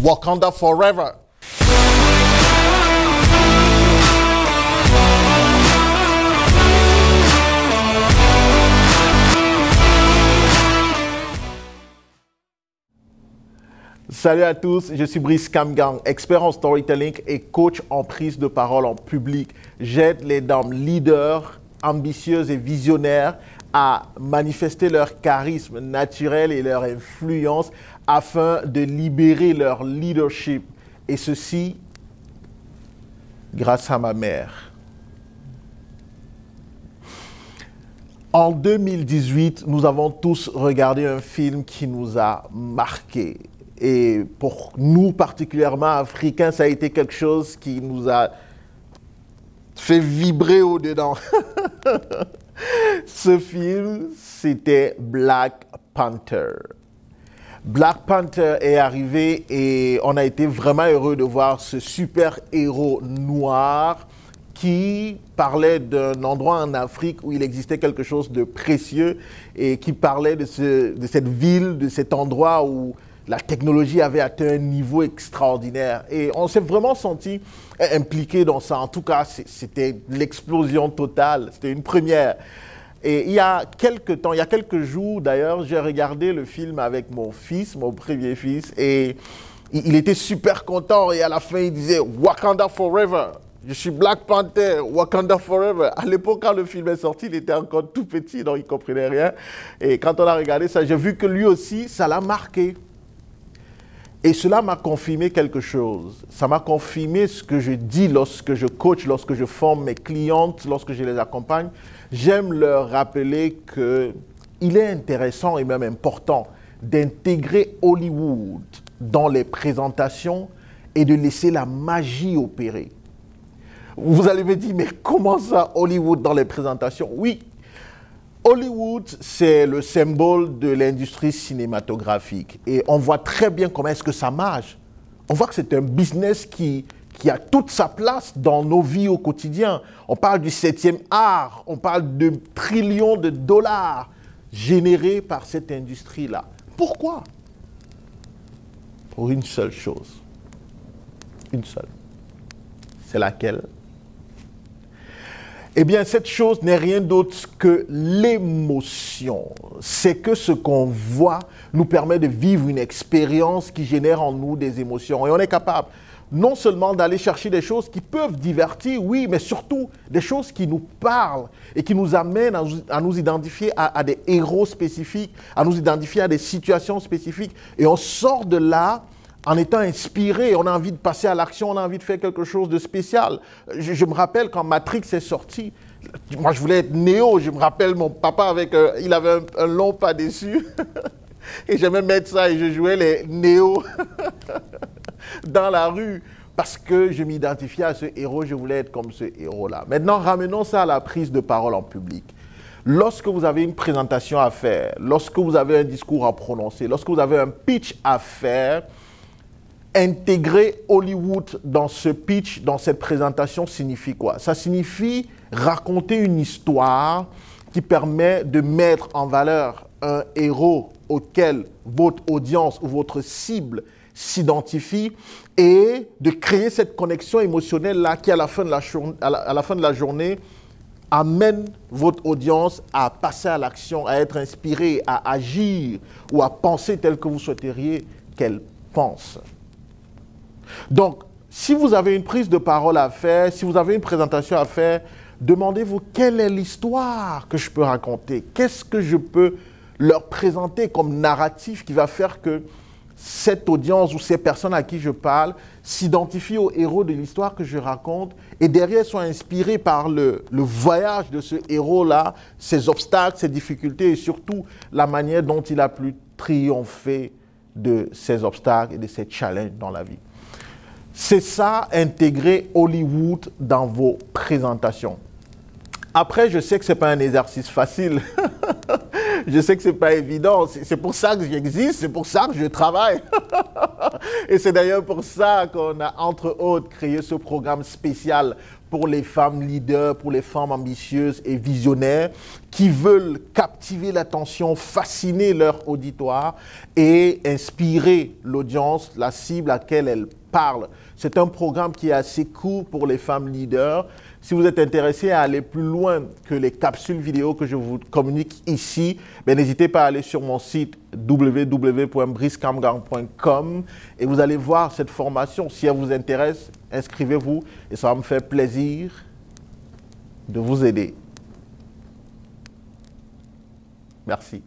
Wakanda Forever. Salut à tous, je suis Brice Kamgang, expert en storytelling et coach en prise de parole en public. J'aide les dames leaders, ambitieuses et visionnaires à manifester leur charisme naturel et leur influence afin de libérer leur leadership. Et ceci grâce à ma mère. En 2018, nous avons tous regardé un film qui nous a marqués. Et pour nous, particulièrement africains, ça a été quelque chose qui nous a fait vibrer au-dedans. Ce film, c'était Black Panther. Black Panther est arrivé et on a été vraiment heureux de voir ce super héros noir qui parlait d'un endroit en Afrique où il existait quelque chose de précieux et qui parlait de cette ville, de cet endroit où la technologie avait atteint un niveau extraordinaire. Et on s'est vraiment senti impliqué dans ça. En tout cas, c'était l'explosion totale. C'était une première. Et il y a quelques jours d'ailleurs, j'ai regardé le film avec mon fils, mon premier fils, et il était super content. Et à la fin, il disait « Wakanda Forever ». Je suis Black Panther, Wakanda Forever. À l'époque, quand le film est sorti, il était encore tout petit, donc il ne comprenait rien. Et quand on a regardé ça, j'ai vu que lui aussi, ça l'a marqué. Et cela m'a confirmé quelque chose. Ça m'a confirmé ce que je dis lorsque je coach, lorsque je forme mes clientes, lorsque je les accompagne. J'aime leur rappeler qu'il est intéressant et même important d'intégrer Hollywood dans les présentations et de laisser la magie opérer. Vous allez me dire, mais comment ça, Hollywood dans les présentations? Oui, Hollywood, c'est le symbole de l'industrie cinématographique. Et on voit très bien comment est-ce que ça marche. On voit que c'est un business qui a toute sa place dans nos vies au quotidien. On parle du 7e art, on parle de trillions de dollars générés par cette industrie-là. Pourquoi? Pour une seule chose. Une seule. C'est laquelle? Eh bien, cette chose n'est rien d'autre que l'émotion. C'est que ce qu'on voit nous permet de vivre une expérience qui génère en nous des émotions. Et on est capable non seulement d'aller chercher des choses qui peuvent divertir, oui, mais surtout des choses qui nous parlent et qui nous amènent à nous identifier à des héros spécifiques, à nous identifier à des situations spécifiques. Et on sort de là en étant inspiré, on a envie de passer à l'action, on a envie de faire quelque chose de spécial. Je me rappelle quand Matrix est sorti, moi je voulais être Néo, je me rappelle mon papa il avait un long pas dessus et j'aimais mettre ça et je jouais les Néo dans la rue parce que je m'identifiais à ce héros, je voulais être comme ce héros-là. Maintenant, ramenons ça à la prise de parole en public. Lorsque vous avez une présentation à faire, lorsque vous avez un discours à prononcer, lorsque vous avez un pitch à faire, intégrer Hollywood dans ce pitch, dans cette présentation, signifie quoi? Ça signifie raconter une histoire qui permet de mettre en valeur un héros auquel votre audience ou votre cible s'identifie et de créer cette connexion émotionnelle-là qui, à la fin de la journée, amène votre audience à passer à l'action, à être inspirée, à agir ou à penser tel que vous souhaiteriez qu'elle pense. Donc, si vous avez une prise de parole à faire, si vous avez une présentation à faire, demandez-vous quelle est l'histoire que je peux raconter? Qu'est-ce que je peux leur présenter comme narratif qui va faire que cette audience ou ces personnes à qui je parle s'identifient au héros de l'histoire que je raconte et derrière soient inspirés par le voyage de ce héros-là, ses obstacles, ses difficultés et surtout la manière dont il a pu triompher de ces obstacles et de ces challenges dans la vie. C'est ça, intégrer Hollywood dans vos présentations. Après, je sais que ce n'est pas un exercice facile. Je sais que ce n'est pas évident. C'est pour ça que j'existe, c'est pour ça que je travaille. Et c'est d'ailleurs pour ça qu'on a, entre autres, créé ce programme spécial pour les femmes leaders, pour les femmes ambitieuses et visionnaires qui veulent captiver l'attention, fasciner leur auditoire et inspirer l'audience, la cible à laquelle elles parlent. C'est un programme qui est assez court pour les femmes leaders. Si vous êtes intéressé à aller plus loin que les capsules vidéo que je vous communique ici, n'hésitez pas à aller sur mon site www.bricekamgang.com et vous allez voir cette formation. Si elle vous intéresse, inscrivez-vous et ça va me faire plaisir de vous aider. Merci.